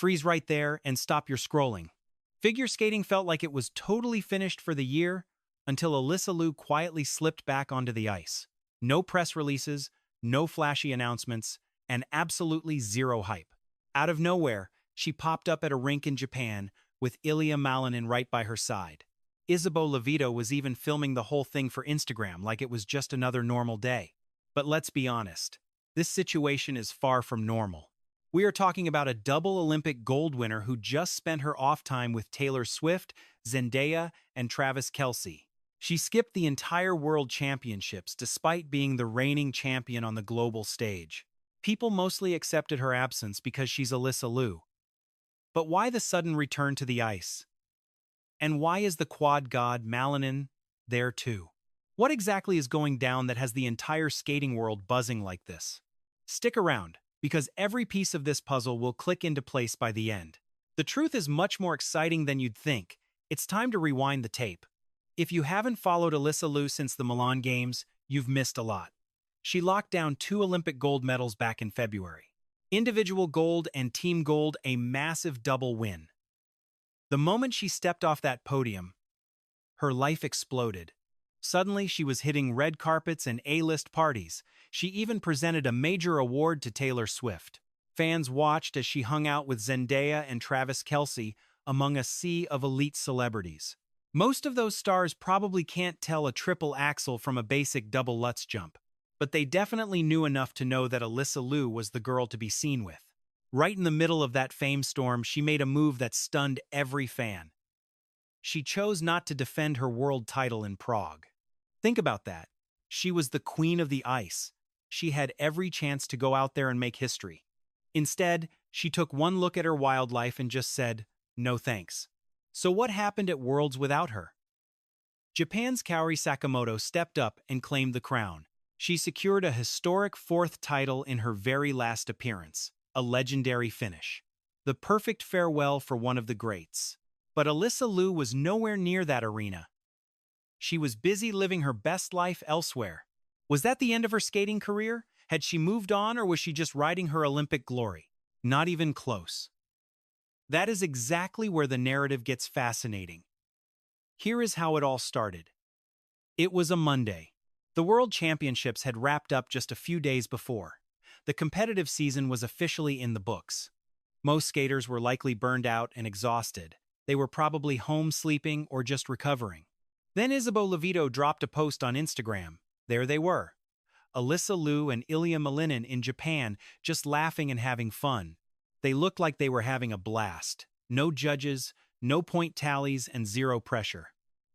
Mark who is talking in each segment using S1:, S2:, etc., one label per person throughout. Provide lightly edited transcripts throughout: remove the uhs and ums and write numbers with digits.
S1: Freeze right there and stop your scrolling. Figure skating felt like it was totally finished for the year until Alysa Liu quietly slipped back onto the ice. No press releases, no flashy announcements, and absolutely zero hype. Out of nowhere, she popped up at a rink in Japan with Ilia Malinin right by her side. Ilia Liu was even filming the whole thing for Instagram like it was just another normal day. But let's be honest, this situation is far from normal. We are talking about a double Olympic gold winner who just spent her off time with Taylor Swift, Zendaya, and Travis Kelce. She skipped the entire World Championships despite being the reigning champion on the global stage. People mostly accepted her absence because she's Alysa Liu. But why the sudden return to the ice? And why is the quad god Malinin there too? What exactly is going down that has the entire skating world buzzing like this? Stick around, because every piece of this puzzle will click into place by the end. The truth is much more exciting than you'd think. It's time to rewind the tape. If you haven't followed Alysa Liu since the Milan Games, you've missed a lot. She locked down 2 Olympic gold medals back in February. Individual gold and team gold, a massive double win. The moment she stepped off that podium, her life exploded. Suddenly, she was hitting red carpets and A-list parties. She even presented a major award to Taylor Swift. Fans watched as she hung out with Zendaya and Travis Kelce among a sea of elite celebrities. Most of those stars probably can't tell a triple axel from a basic double Lutz jump, but they definitely knew enough to know that Alysa Liu was the girl to be seen with. Right in the middle of that fame storm, she made a move that stunned every fan. She chose not to defend her world title in Prague. Think about that. She was the queen of the ice. She had every chance to go out there and make history. Instead, she took one look at her wildlife and just said, "No thanks." So what happened at Worlds without her? Japan's Kaori Sakamoto stepped up and claimed the crown. She secured a historic 4th title in her very last appearance, a legendary finish. The perfect farewell for one of the greats. But Alysa Liu was nowhere near that arena. She was busy living her best life elsewhere. Was that the end of her skating career? Had she moved on, or was she just riding her Olympic glory? Not even close. That is exactly where the narrative gets fascinating. Here is how it all started. It was a Monday. The World Championships had wrapped up just a few days before. The competitive season was officially in the books. Most skaters were likely burned out and exhausted. They were probably home sleeping or just recovering. Then Ilia Liu dropped a post on Instagram. There they were. Alysa Liu and Ilia Malinin in Japan, just laughing and having fun. They looked like they were having a blast. No judges, no point tallies, and zero pressure.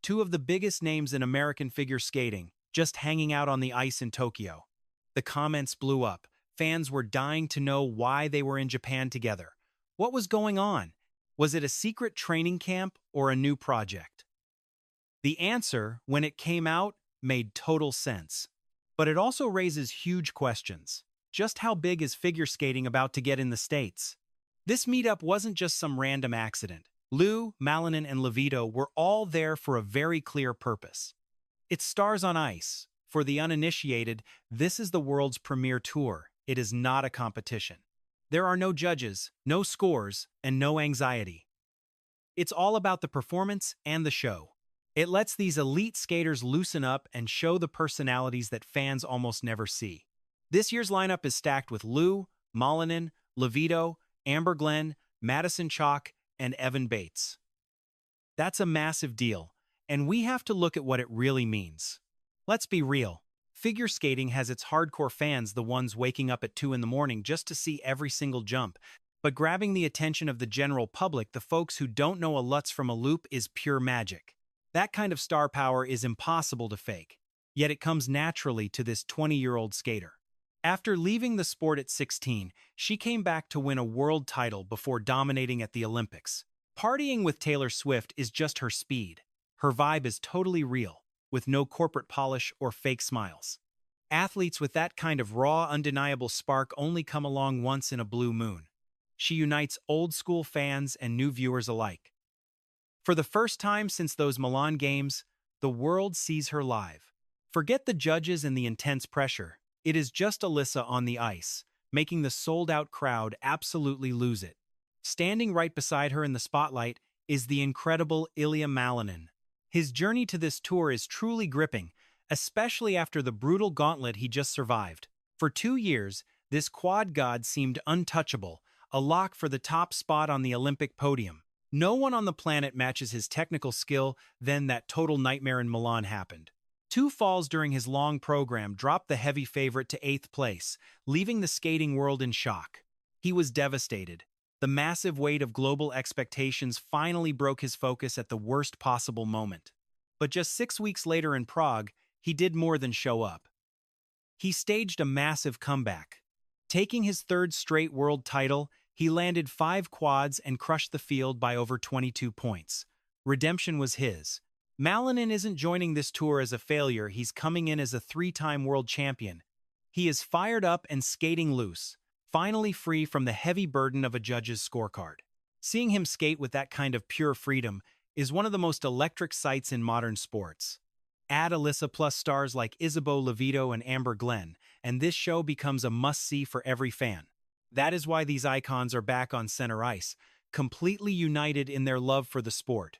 S1: 2 of the biggest names in American figure skating, just hanging out on the ice in Tokyo. The comments blew up. Fans were dying to know why they were in Japan together. What was going on? Was it a secret training camp or a new project? The answer, when it came out, made total sense. But it also raises huge questions. Just how big is figure skating about to get in the States? This meetup wasn't just some random accident. Liu, Malinin, and Liu were all there for a very clear purpose. It's Stars on Ice. For the uninitiated, this is the world's premier tour. It is not a competition. There are no judges, no scores, and no anxiety. It's all about the performance and the show. It lets these elite skaters loosen up and show the personalities that fans almost never see. This year's lineup is stacked with Liu, Malinin, Liu, Amber Glenn, Madison Chalk, and Evan Bates. That's a massive deal, and we have to look at what it really means. Let's be real. Figure skating has its hardcore fans, the ones waking up at 2 in the morning just to see every single jump. But grabbing the attention of the general public, the folks who don't know a Lutz from a loop, is pure magic. That kind of star power is impossible to fake, yet it comes naturally to this 20-year-old skater. After leaving the sport at 16, she came back to win a world title before dominating at the Olympics. Partying with Taylor Swift is just her speed. Her vibe is totally real, with no corporate polish or fake smiles. Athletes with that kind of raw, undeniable spark only come along once in a blue moon. She unites old-school fans and new viewers alike. For the first time since those Milan Games, the world sees her live. Forget the judges and the intense pressure. It is just Alysa on the ice, making the sold-out crowd absolutely lose it. Standing right beside her in the spotlight is the incredible Ilia Malinin. His journey to this tour is truly gripping, especially after the brutal gauntlet he just survived. For 2 years, this quad god seemed untouchable, a lock for the top spot on the Olympic podium. No one on the planet matches his technical skill. Then that total nightmare in Milan happened. 2 falls during his long program dropped the heavy favorite to 8th place, leaving the skating world in shock. He was devastated. The massive weight of global expectations finally broke his focus at the worst possible moment. But just 6 weeks later in Prague, he did more than show up. He staged a massive comeback. Taking his 3rd straight world title, he landed 5 quads and crushed the field by over 22 points. Redemption was his. Malinin isn't joining this tour as a failure, he's coming in as a 3-time world champion. He is fired up and skating loose, finally free from the heavy burden of a judge's scorecard. Seeing him skate with that kind of pure freedom is one of the most electric sights in modern sports. Add Alysa plus stars like Isabeau Levito and Amber Glenn, and this show becomes a must-see for every fan. That is why these icons are back on center ice, completely united in their love for the sport.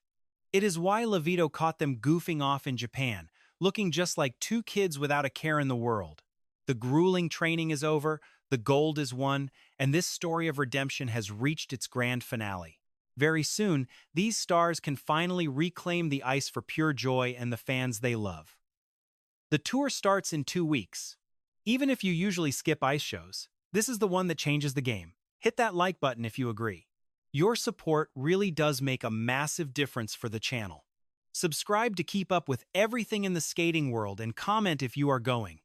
S1: It is why Levito caught them goofing off in Japan, looking just like 2 kids without a care in the world. The grueling training is over, the gold is won, and this story of redemption has reached its grand finale. Very soon, these stars can finally reclaim the ice for pure joy and the fans they love. The tour starts in 2 weeks. Even if you usually skip ice shows, this is the one that changes the game. Hit that like button if you agree. Your support really does make a massive difference for the channel. Subscribe to keep up with everything in the skating world and comment if you are going.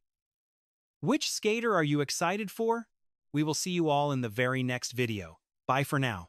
S1: Which skater are you excited for? We will see you all in the very next video. Bye for now.